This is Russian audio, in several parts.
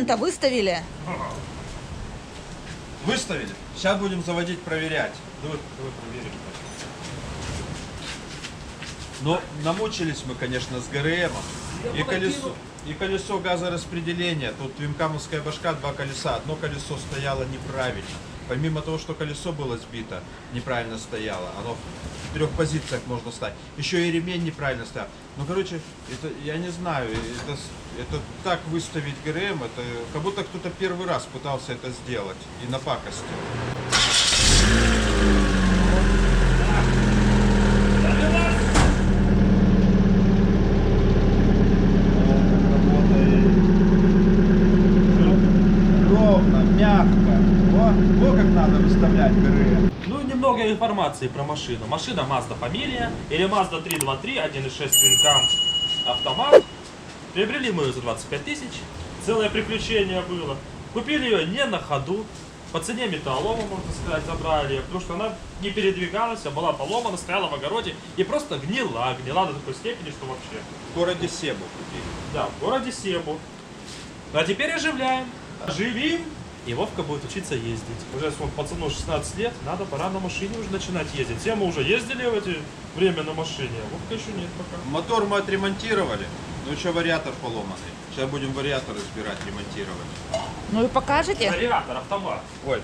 ГРМ-то выставили? Выставили? Сейчас будем заводить, проверять. Давай проверим. Но намучились мы, конечно, с ГРМом. И колесо газораспределения. Тут вимкамовская башка, 2 колеса. Одно колесо стояло неправильно. Помимо того, что колесо было сбито, неправильно стояло. Оно в 3 позициях можно ставить. Еще и ремень неправильно стоял. Ну, короче, это, я не знаю, это так выставить ГРМ, это как будто кто-то первый раз пытался это сделать и напакостил. Ровно, мягко. Вот как надо выставлять ГРМ. Ну и немного информации про машину. Машина Mazda Familia или Mazda 323, 1.6 Twin автомат. Приобрели мы ее за 25 тысяч. Целое приключение было. Купили ее не на ходу. По цене металлолома, можно сказать, забрали ее. Потому что она не передвигалась, а была поломана, стояла в огороде и просто гнила. Гнила до такой степени, что вообще. В городе Себу купили. Да, в городе Себу. Ну, а теперь оживляем. Оживим. И Вовка будет учиться ездить. Уже пацану 16 лет, надо пора на машине уже начинать ездить. Все мы уже ездили в это время на машине, а Вовка еще нет пока. Мотор мы отремонтировали, но еще вариатор поломанный. Сейчас будем вариатор разбирать, ремонтировать. Ну и покажете? Вариатор, автомат. Ой,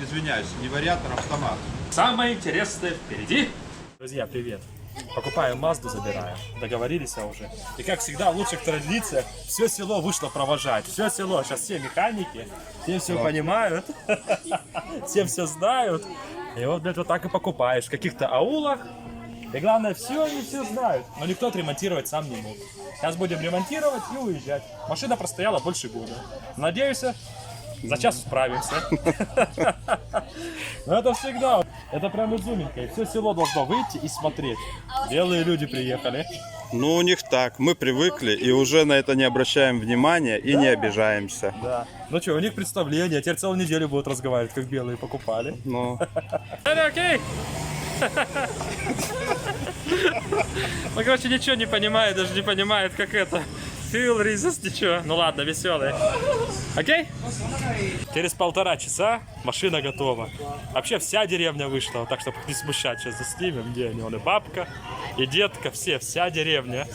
извиняюсь, не вариатор, автомат. Самое интересное впереди. Друзья, привет. Покупаем Мазду, забираем. Договорились уже. И как всегда, в лучших традициях, все село вышло провожать. Все село, сейчас все механики, все понимают, все знают. И вот, блядь, вот так и покупаешь в каких-то аулах. И главное, все они все знают. Но никто отремонтировать сам не мог. Сейчас будем ремонтировать и уезжать. Машина простояла больше года. Надеюсь, за час справимся. Но это всегда. Это прям изюминка. И все село должно выйти и смотреть. Белые люди приехали. Ну, у них так. Мы привыкли и уже на это не обращаем внимания и не обижаемся. Да. Ну что, у них представление. Теперь целую неделю будут разговаривать, как белые покупали. Ну. Окей. Ну, короче, ничего не понимает, даже не понимает, как это. Fuel resist, ничего. Ну ладно, веселый. Окей? Через 1,5 часа машина готова. Вообще вся деревня вышла, так что не смущать, сейчас заснимем, где они. Он и бабка, и детка, вся деревня.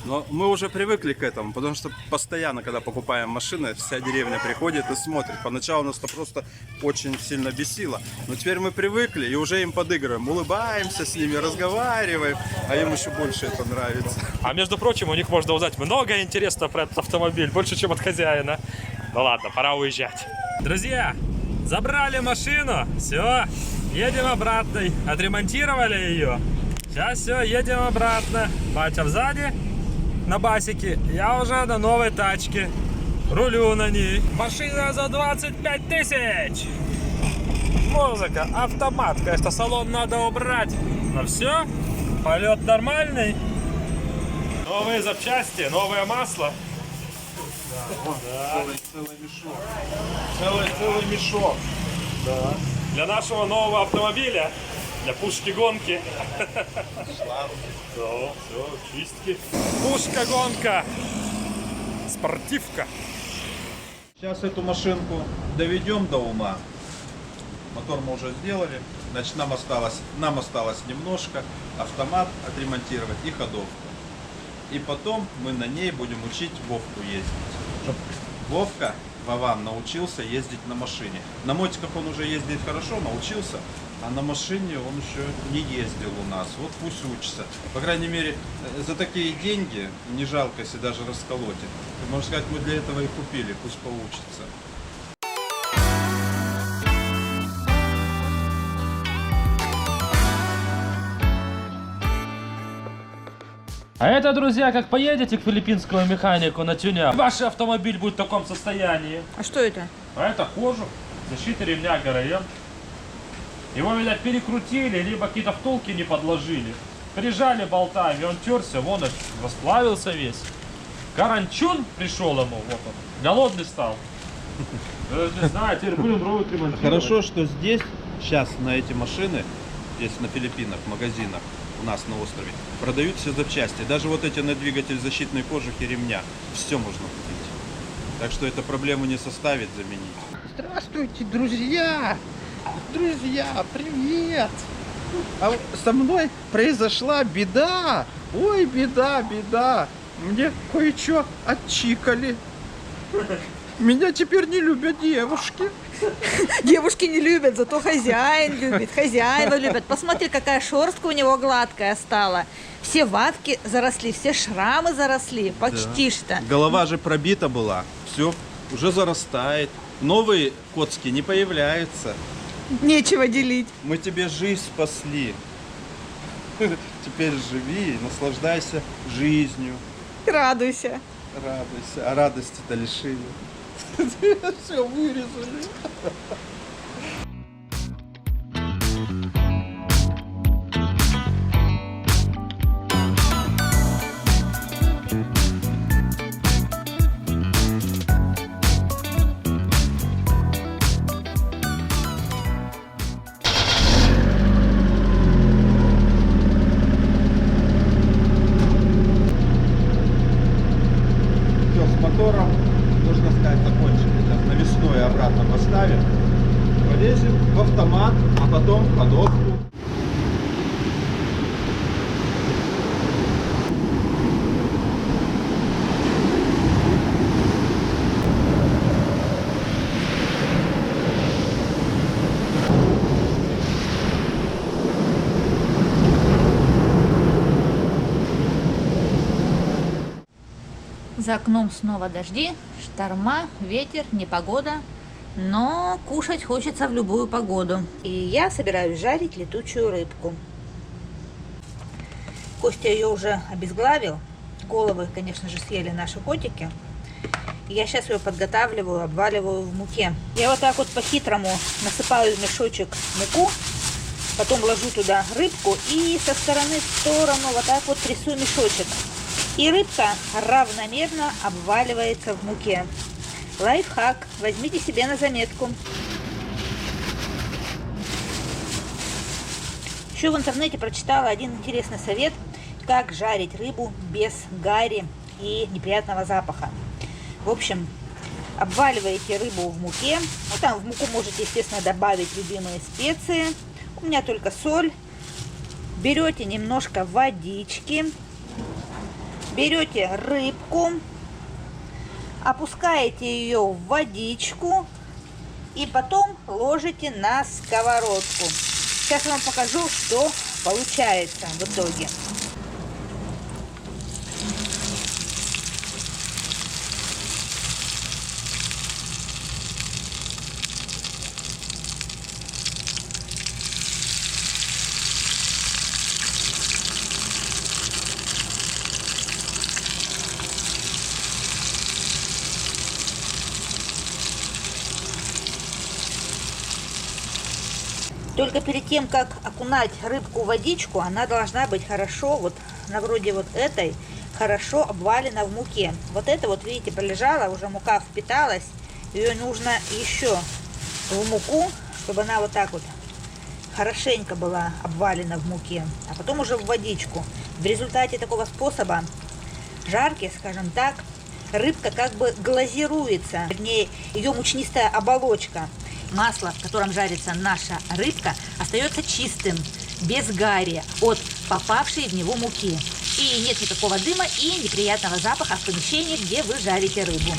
Но мы уже привыкли к этому, потому что постоянно, когда покупаем машины, вся деревня приходит и смотрит. Поначалу нас это просто очень сильно бесило. Но теперь мы привыкли и уже им подыгрываем. Улыбаемся с ними, разговариваем, а им еще больше это нравится. А между прочим, у них можно узнать много интересного про этот автомобиль, больше, чем от хозяина. Ну ладно, пора уезжать. Друзья, забрали машину, все, едем обратно. Отремонтировали ее. Сейчас все, едем обратно. Батя сзади на басике, я уже на новой тачке. Рулю на ней. Машина за 25 тысяч. Музыка, автомат, конечно, салон надо убрать. Но все, полет нормальный. Новые запчасти, новое масло. Да. Целый мешок. Целый мешок. Да. Для нашего нового автомобиля, для пушки-гонки. Все, чистки. Пушка-гонка. Спортивка. Сейчас эту машинку доведем до ума. Мотор мы уже сделали. Значит, нам осталось немножко автомат отремонтировать и ходовку. И потом мы на ней будем учить Вовку ездить. Чтобы Вовка, Вован, научился ездить на машине. На мотиках он уже ездит хорошо, научился. А на машине он еще не ездил у нас. Вот пусть учится. По крайней мере, за такие деньги не жалко, если даже расколотит. Можно сказать, мы для этого и купили. Пусть поучится. А это, друзья, как поедете к филиппинскому механику на тюня, ваш автомобиль будет в таком состоянии. А что это? А это кожух, защита ремня ГРМ. Его, видать, перекрутили, либо какие-то втулки не подложили. Прижали болтами, он терся, вон он расплавился весь. Каранчун пришел ему, вот он, голодный стал. Не знаю, теперь будем ровно ремонтировать. Хорошо, что здесь, сейчас на эти машины, здесь на Филиппинах, в магазинах, у нас на острове, продают все запчасти. Даже вот эти на двигатель защитной кожухи ремня. Все можно купить. Так что эту проблему не составит заменить. Здравствуйте, друзья! Друзья, привет! А со мной произошла беда! Ой, беда, беда! Мне кое-что отчикали. Меня теперь не любят девушки. Девушки не любят, зато хозяин любит, хозяина любят. Посмотри, какая шерстка у него гладкая стала. Все ватки заросли, все шрамы заросли, почти что. Голова же пробита была. Все, уже зарастает. Новые коцки не появляются. Нечего делить. Мы тебе жизнь спасли. Теперь живи, наслаждайся жизнью. Радуйся. Радуйся. А радости-то лишили. Все вырезали. Все, с мотором, можно сказать, закончили. Сейчас навесной обратно поставим. Полезем в автомат, а потом в ходовку. За окном снова дожди, шторма, ветер, непогода. Но кушать хочется в любую погоду. И я собираюсь жарить летучую рыбку. Костя ее уже обезглавил. Головы, конечно же, съели наши котики. Я сейчас ее подготавливаю, обваливаю в муке. Я вот так вот по-хитрому насыпаю в мешочек муку. Потом ложу туда рыбку и со стороны в сторону вот так вот трясу мешочек. И рыбка равномерно обваливается в муке. Лайфхак. Возьмите себе на заметку. Еще в интернете прочитала один интересный совет, как жарить рыбу без гари и неприятного запаха. В общем, обваливаете рыбу в муке. Вот там в муку можете, естественно, добавить любимые специи. У меня только соль. Берете немножко водички. Берете рыбку, опускаете ее в водичку и потом ложите на сковородку. Сейчас я вам покажу, что получается в итоге. Только перед тем, как окунать рыбку в водичку, она должна быть хорошо, вот на вроде вот этой, хорошо обвалена в муке. Вот это вот, видите, полежала, уже мука впиталась. Ее нужно еще в муку, чтобы она вот так вот хорошенько была обвалена в муке, а потом уже в водичку. В результате такого способа жарки, скажем так, рыбка как бы глазируется, вернее, ее мучнистая оболочка. Масло, в котором жарится наша рыбка, остается чистым, без гари от попавшей в него муки. И нет никакого дыма и неприятного запаха в помещении, где вы жарите рыбу.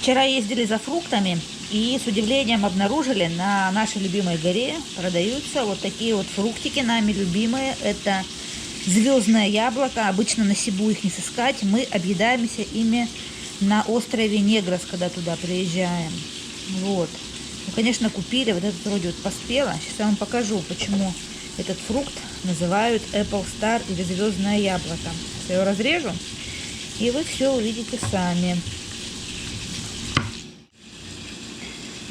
Вчера ездили за фруктами и с удивлением обнаружили, на нашей любимой горе продаются вот такие вот фруктики, нами любимые. Это звездное яблоко. Обычно на Сибу их не сыскать. Мы объедаемся ими на острове Негрос, когда туда приезжаем. Вот. Ну, конечно, купили. Вот этот вроде вот поспело. Сейчас я вам покажу, почему этот фрукт называют Apple Star или звездное яблоко. Сейчас я его разрежу, и вы все увидите сами.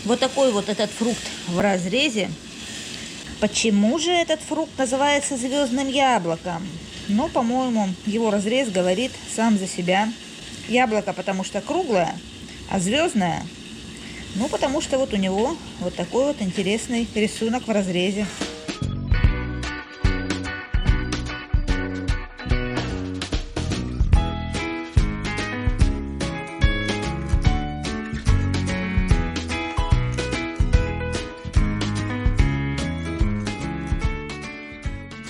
Вот такой вот этот фрукт в разрезе. Почему же этот фрукт называется звездным яблоком? Ну, по-моему, его разрез говорит сам за себя. Яблоко, потому что круглое, А звездная? Ну, потому что вот у него вот такой вот интересный рисунок в разрезе.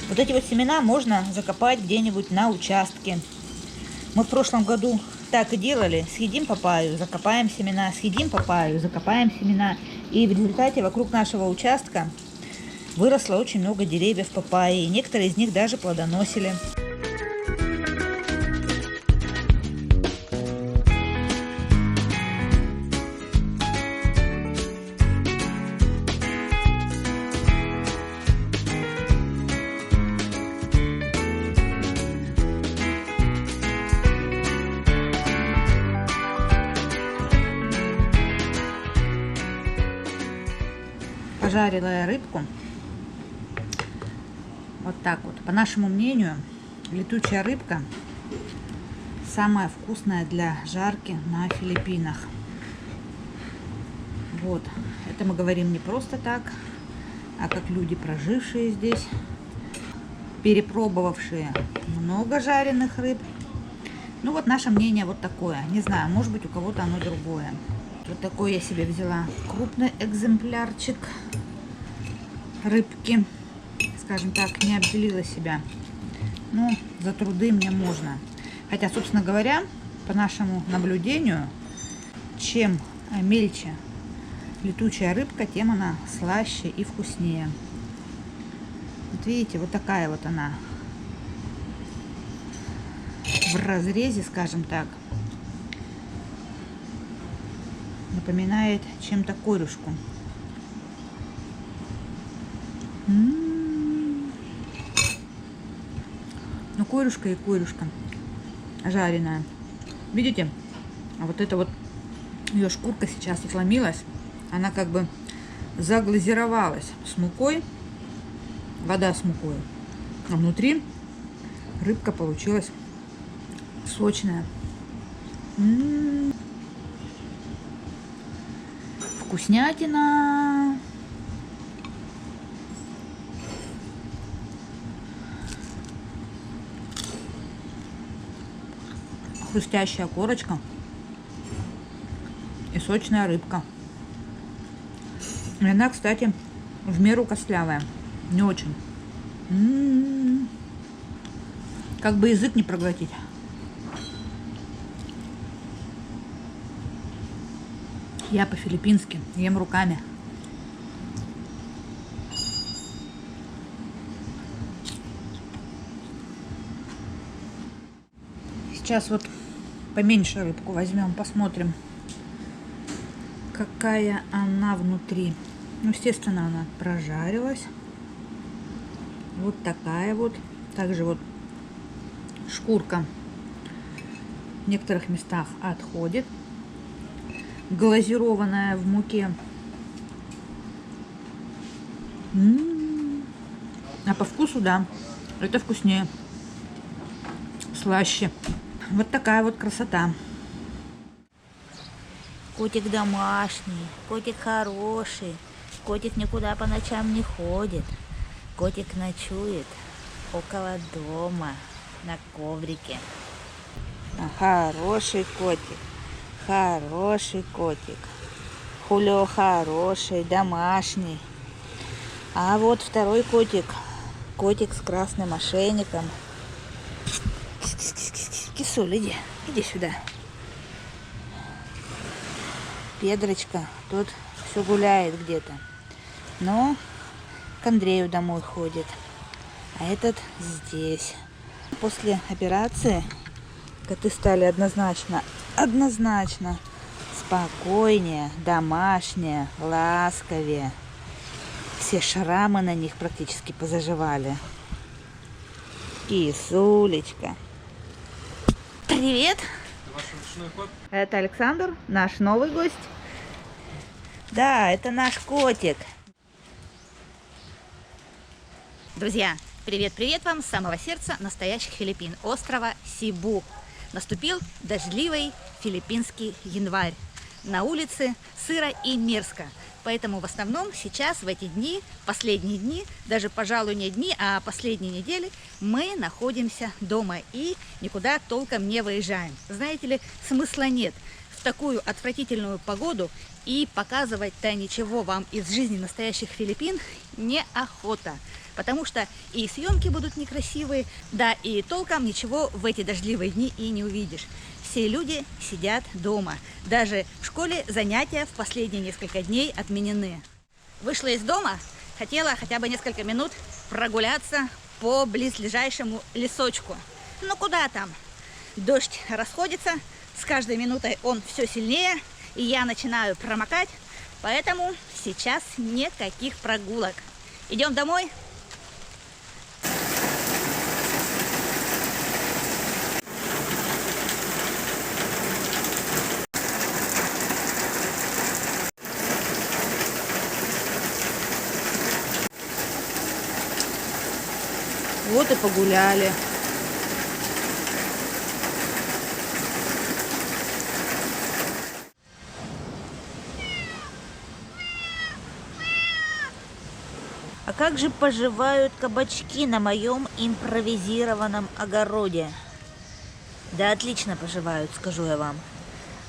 Вот эти вот семена можно закопать где-нибудь на участке. Мы в прошлом году так и делали. Съедим папайю, закопаем семена, съедим папайю, закопаем семена. И в результате вокруг нашего участка выросло очень много деревьев папайи. Некоторые из них даже плодоносили. Пожарила я рыбку. Вот так вот. По нашему мнению, летучая рыбка самая вкусная для жарки на Филиппинах. Вот. Это мы говорим не просто так, а как люди, прожившие здесь, перепробовавшие много жареных рыб. Ну вот наше мнение вот такое. Не знаю, может быть у кого-то оно другое. Вот такой я себе взяла крупный экземплярчик рыбки. Скажем так, не обделила себя. Ну, за труды мне можно. Хотя, собственно говоря, по нашему наблюдению, чем мельче летучая рыбка, тем она слаще и вкуснее. Вот видите, вот такая вот она. В разрезе, скажем так. Напоминает чем-то корюшку. Ну, корюшка и корюшка жареная. Видите? А вот это вот ее шкурка сейчас отломилась. Она как бы заглазировалась с мукой. Вода с мукой. А внутри рыбка получилась сочная. Вкуснятина. Хрустящая корочка и сочная рыбка. И она, кстати, в меру костлявая. Не очень. Как бы язык не проглотить. Я по-филиппински ем руками. Сейчас вот поменьше рыбку возьмем, посмотрим, какая она внутри. Ну, естественно, она прожарилась. Вот такая вот. Также вот шкурка в некоторых местах отходит. Глазированная в муке. А по вкусу, да, это вкуснее, слаще. Вот такая вот красота. Котик домашний, котик хороший, котик никуда по ночам не ходит. Котик ночует около дома на коврике. Хороший котик, хороший котик. Хулио хороший, домашний. А вот второй котик, котик с красным ошейником. Кисуль, иди сюда. Педрочка тут все гуляет где-то. Но к Андрею домой ходит. А этот здесь. После операции коты стали однозначно спокойнее, домашнее, ласковее. Все шрамы на них практически позаживали. Кисулечка. Привет! Это ваш ручной кот? Это Александр, наш новый гость. Да, это наш котик. Друзья, привет-привет вам с самого сердца настоящих Филиппин, острова Сибу. Наступил дождливый филиппинский январь. на улице сыро и мерзко. Поэтому в основном сейчас, в эти дни, последние дни, даже, пожалуй, не дни, а последние недели, мы находимся дома и никуда толком не выезжаем. Знаете ли, смысла нет в такую отвратительную погоду, и показывать-то ничего вам из жизни настоящих Филиппин неохота. Потому что и съемки будут некрасивые, да и толком ничего в эти дождливые дни и не увидишь. Все люди сидят дома. Даже в школе занятия в последние несколько дней отменены. Вышла из дома, хотела хотя бы несколько минут прогуляться по близлежащему лесочку. Ну куда там? Дождь расходится, с каждой минутой он все сильнее, и я начинаю промокать, поэтому сейчас никаких прогулок. Идем домой. Вот и погуляли. А как же поживают кабачки на моем импровизированном огороде? Да отлично поживают, скажу я вам.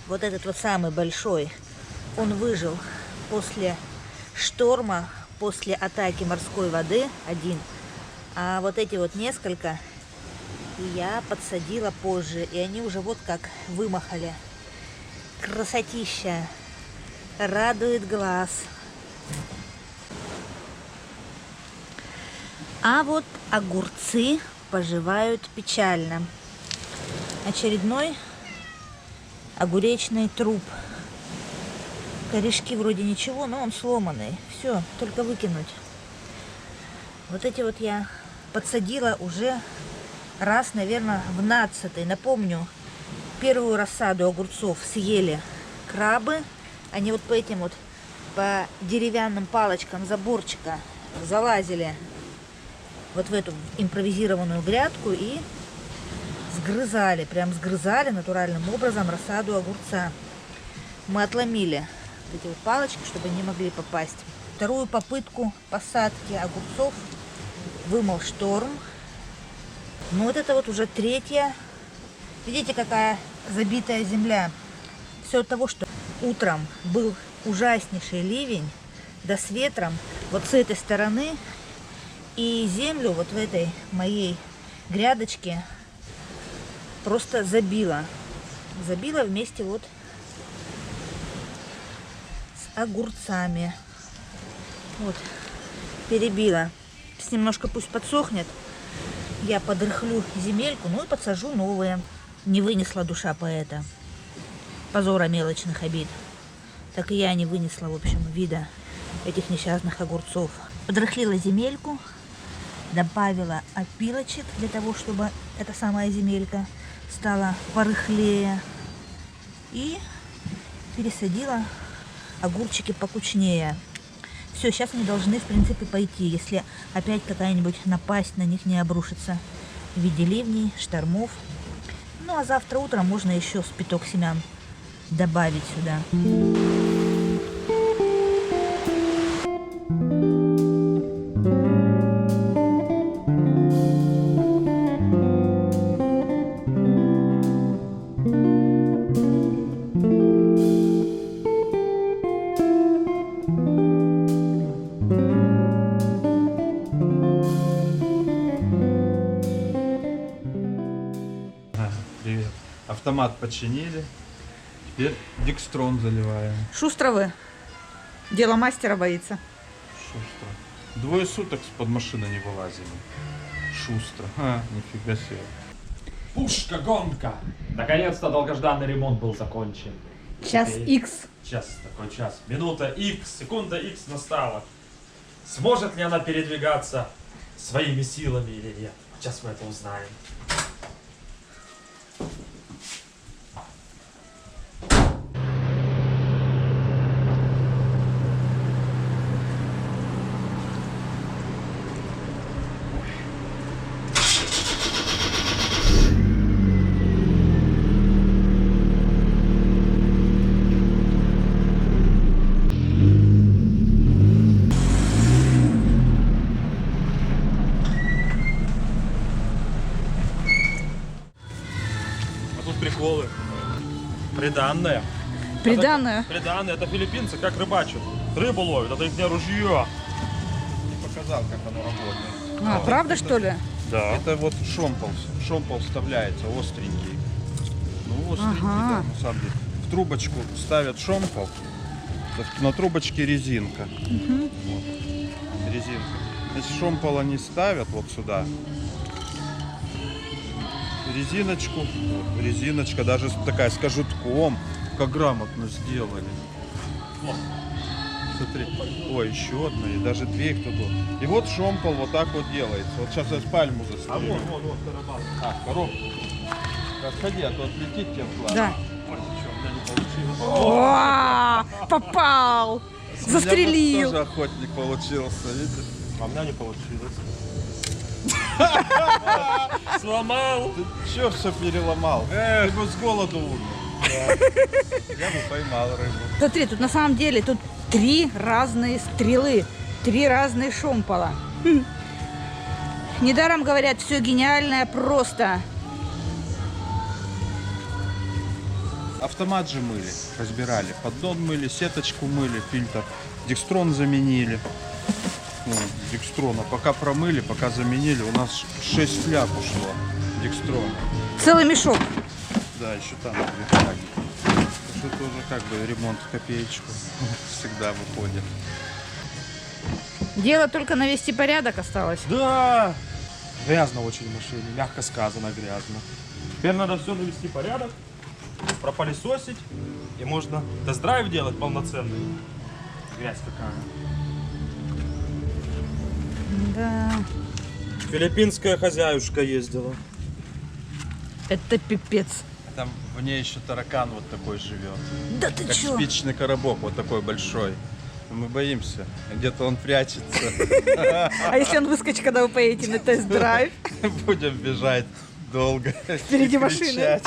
Вот этот вот самый большой, он выжил после шторма, после атаки морской воды один. А вот эти вот несколько я подсадила позже, и они уже вот как вымахали. Красотища, радует глаз. А вот огурцы поживают печально. Очередной огуречный труп. Корешки вроде ничего, но он сломанный. Все, только выкинуть. Вот эти вот я подсадила уже раз, наверное, в 12-й. Напомню, первую рассаду огурцов съели крабы. Они вот по этим вот, по деревянным палочкам заборчика залазили вот в эту импровизированную грядку и сгрызали, прям сгрызали натуральным образом рассаду огурца. Мы отломили вот эти вот палочки, чтобы не могли попасть. Вторую попытку посадки огурцов вымыл шторм. Ну вот это вот уже третья. Видите, какая забитая земля. Все от того, что утром был ужаснейший ливень, да с ветром вот с этой стороны. И землю вот в этой моей грядочке просто забила. Забила вместе вот с огурцами. Вот, перебила. Немножко пусть подсохнет. Я подрыхлю земельку, ну и подсажу новые. Не вынесла душа поэта. Позора мелочных обид. Так и я не вынесла, в общем, вида этих несчастных огурцов. Подрыхлила земельку. Добавила опилочек для того, чтобы эта самая земелька стала порыхлее. И пересадила огурчики покучнее. Все, сейчас они должны, в принципе, пойти, если опять какая-нибудь напасть на них не обрушится в виде ливней, штормов. Ну, а завтра утром можно еще спиток семян добавить сюда. Привет. Автомат починили. Теперь декстрон заливаем. Шустро вы. Дело мастера боится. Шустро. 2 суток с-под машины не вылазили. Шустро. Нифига себе. Пушка, гонка! Наконец-то долгожданный ремонт был закончен. Час Теперь Икс. Час, такой час. Минута X, секунда X настала. Сможет ли она передвигаться своими силами или нет? Сейчас мы это узнаем. приданное. Приданное. Приданное, это филиппинцы как рыбачат. Рыбу ловят, это их ружье. Не показал, как оно работает. А, правда что ли? Да. Это вот шомпол. Шомпол вставляется остренький. Ну, остренький, Ага. да, на самом деле. В трубочку ставят шомпол. На трубочке резинка. Вот. Резинка. Значит, шомпол они ставят вот сюда. Резиночку. Вот, резиночка даже такая с кожутком. Как грамотно сделали. Вот. Смотри. Ой, еще одна. И даже две их тут. И вот шомпол вот так вот делается. Вот сейчас я пальму застрелю. вот, карабас. А, коробку. Отходи, а то отлетит тебе в глаз. Да. Ой, ничего, у меня не получилось. О, попал. У меня вот Застрелил. тоже охотник получился, видишь? А у меня не получилось. Сломал. Ты че все переломал? Ты бы с голоду умер. Я бы поймал рыбу. Смотри, тут на самом деле тут 3 разные стрелы, 3 разные шомпола. Недаром говорят, все гениальное просто. Автомат же мыли, разбирали. Поддон мыли, сеточку мыли, фильтр. Декстрон заменили. Ну, декстрона. Пока промыли, пока заменили, у нас 6 фляг ушло декстрона. Целый мешок. Да, еще там 2 фляги. Это тоже как бы ремонт в копеечку. Всегда выходит. Дело только навести порядок осталось. Да. Грязно очень в машине, мягко сказано грязно. Теперь надо все навести порядок, пропылесосить, и можно тест-драйв делать полноценный. Грязь какая. Да. Филиппинская хозяюшка ездила. Это пипец. Там в ней еще таракан вот такой живет. Да ты Как чё? спичный коробок, вот такой большой. Мы боимся. Где-то он прячется. А если он выскочит, когда вы поедете на тест-драйв? Будем бежать долго. Впереди и машины. кричать.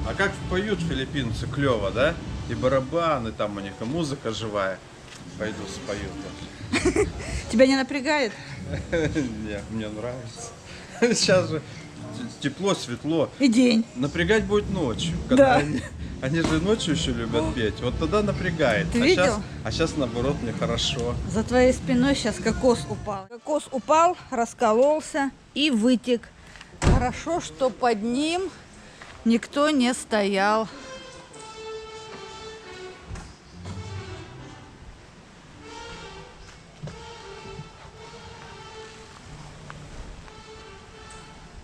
А как поют филиппинцы, клево, да? И барабаны там у них, и музыка живая. Пойду спою тоже. Тебя не напрягает? Не, мне нравится. Сейчас же тепло, светло. И день. Напрягать будет ночью. Да. Когда они же ночью еще любят петь. Вот тогда напрягает. Ты видел? А сейчас наоборот мне хорошо. За твоей спиной сейчас кокос упал. Кокос упал, раскололся и вытек. Хорошо, что под ним никто не стоял.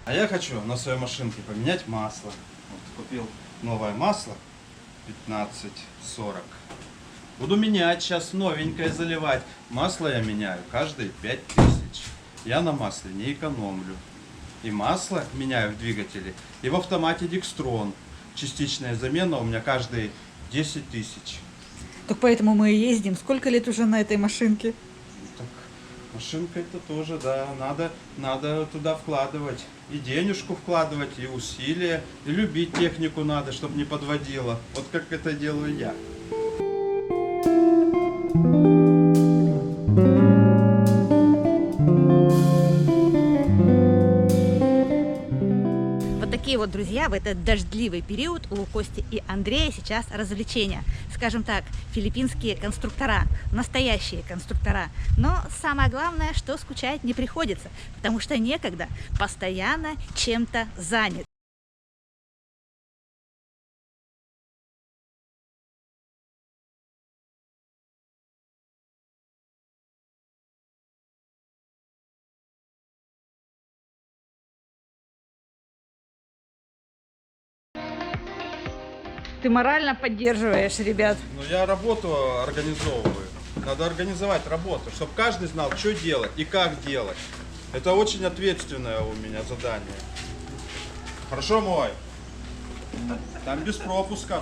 А я хочу на своей машинке поменять масло. Вот, купил новое масло 1540. Буду менять сейчас, новенькое заливать. Масло я меняю каждые 5000. Я на масле не экономлю. И масло меняю в двигателе, и в автомате Декстрон. Частичная замена у меня каждые 10 тысяч. Так поэтому мы и ездим. Сколько лет уже на этой машинке? Так, машинка это тоже, да, надо туда вкладывать. И денежку вкладывать, и усилия, и любить технику надо, чтобы не подводила. Вот как это делаю я. Вот такие вот, друзья, в этот дождливый период у Кости и Андрея сейчас развлечения. Скажем так, филиппинские конструктора, настоящие конструктора. Но самое главное, что скучать не приходится, потому что некогда, постоянно чем-то занят. Ты морально поддерживаешь, ребят. Ну, я работу организовываю. Надо организовать работу, чтобы каждый знал, что делать и как делать. Это очень ответственное у меня задание. Хорошо, мой? Там без пропуска.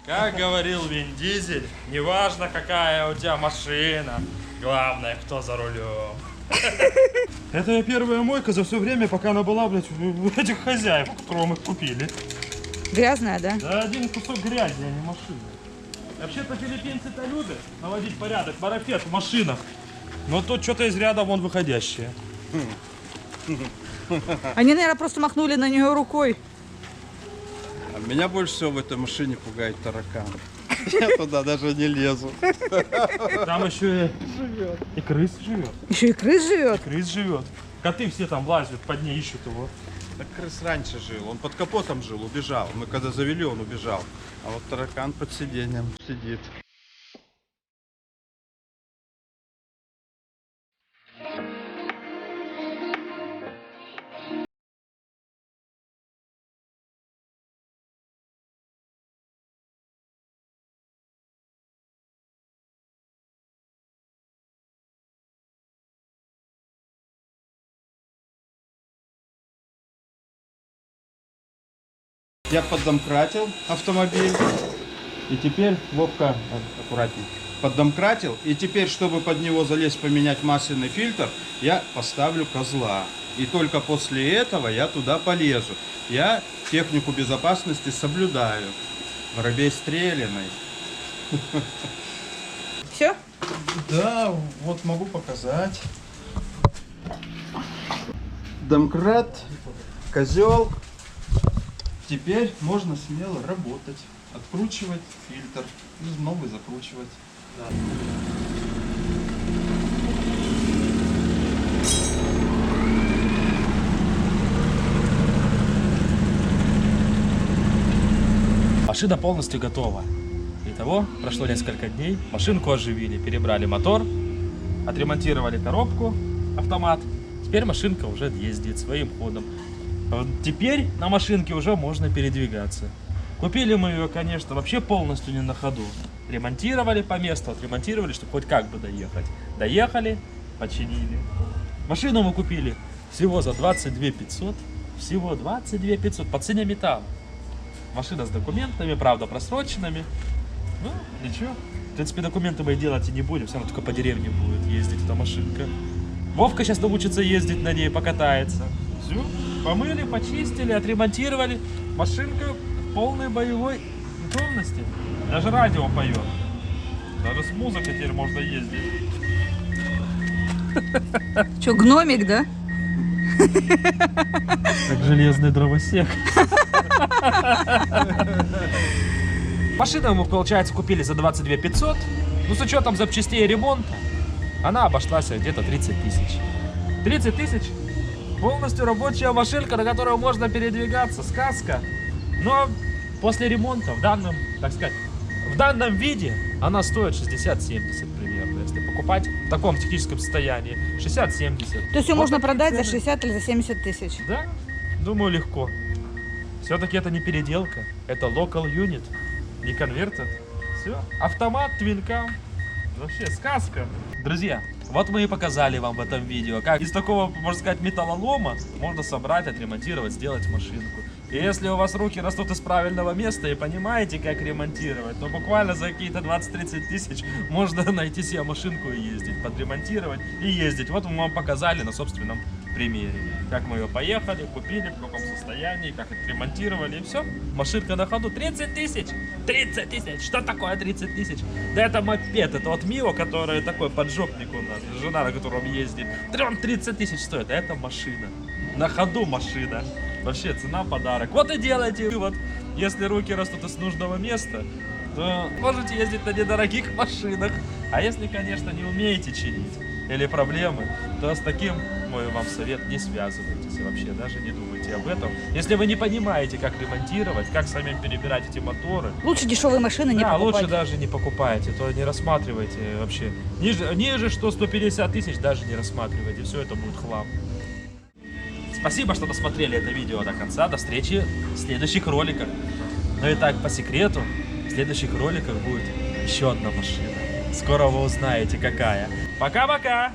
Как говорил Вин Дизель, неважно какая у тебя машина, главное кто за рулем. Это я первая мойка за все время, пока она была, блядь, у этих хозяев, у которых мы их купили. Грязная, да? Да один кусок грязи, а не машина. Вообще-то филиппинцы-то любят наводить порядок, марафет в машинах. Но тут что-то из ряда вон выходящее. Они, наверное, просто махнули на нее рукой. А меня больше всего в этой машине пугает таракан. Я туда даже не лезу. Там еще и крыс живет. Еще и крыс живет. Крыс живет. Коты все там лазят, под ней ищут его. Так крыс раньше жил, он под капотом жил, убежал. Мы когда завели, он убежал. А вот таракан под сиденьем сидит. Я поддомкратил автомобиль. И теперь, Вовка, аккуратней, поддомкратил. И теперь, чтобы под него залезть, поменять масляный фильтр, я поставлю козла. И только после этого я туда полезу. Я технику безопасности соблюдаю. Воробей стреляный. Все? Да, вот могу показать. Домкрат, козел. Теперь можно смело работать. Откручивать фильтр. И новый закручивать. Машина полностью готова. Итого, прошло несколько дней, машинку оживили, перебрали мотор, отремонтировали коробку, автомат. Теперь машинка уже ездит своим ходом. Вот теперь на машинке уже можно передвигаться. Купили мы ее, конечно, вообще полностью не на ходу. Ремонтировали по месту, отремонтировали, чтобы хоть как бы доехать. Доехали, починили. Машину мы купили всего за 22 500. Всего 22 500 по цене металла. Машина с документами, правда, просроченными. Ну, ничего. В принципе, документы мы делать и не будем. Все равно только по деревне будет ездить эта машинка. Вовка сейчас научится ездить на ней, покатается. Все. Помыли, почистили, отремонтировали. Машинка в полной боевой готовности. Даже радио поет. Даже с музыкой теперь можно ездить. Че, гномик, да? Как железный дровосек. Машину мы, получается, купили за 22 500. Ну, с учетом запчастей и ремонта, она обошлась где-то 30 тысяч. 30 тысяч? Полностью рабочая машинка, на которой можно передвигаться. Сказка. Но после ремонта в данном, так сказать, в данном виде она стоит 60-70 примерно. Если покупать в таком техническом состоянии. 60-70. То есть ее Вот можно такие продать за цены. 60 или за 70 тысяч? Да, думаю, легко. Все-таки это не переделка, это local unit, не конвертер. Все, автомат, твинкам. Вообще сказка. Друзья, вот мы и показали вам в этом видео, как из такого, можно сказать, металлолома можно собрать, отремонтировать, сделать машинку. И если у вас руки растут из правильного места и понимаете, как ремонтировать, то буквально за какие-то 20-30 тысяч можно найти себе машинку и ездить, подремонтировать и ездить. Вот мы вам показали на собственном примере, как мы ее поехали, купили, в каком состоянии, как отремонтировали, и все. Машинка на ходу. 30 тысяч! 30 тысяч! Что такое 30 тысяч? Да это мопед, это вот Мио, который такой поджопник у нас, жена, на котором ездит. Он 30 тысяч стоит, а это машина. На ходу машина. Вообще цена подарок. Вот и делайте вывод. Если руки растут из нужного места, то можете ездить на недорогих машинах. А если, конечно, не умеете чинить или проблемы, то с таким мой вам совет: не связывайтесь вообще, даже не думайте об этом. Если вы не понимаете, как ремонтировать, как самим перебирать эти моторы, Лучше дешевые машины не покупать. лучше даже не покупайте, то не рассматривайте вообще. Ниже что 150 тысяч даже не рассматривайте, все это будет хлам. Спасибо, что досмотрели это видео до конца. До встречи в следующих роликах. Ну и так, по секрету, в следующих роликах будет еще одна машина. Скоро вы узнаете, какая. Пока-пока!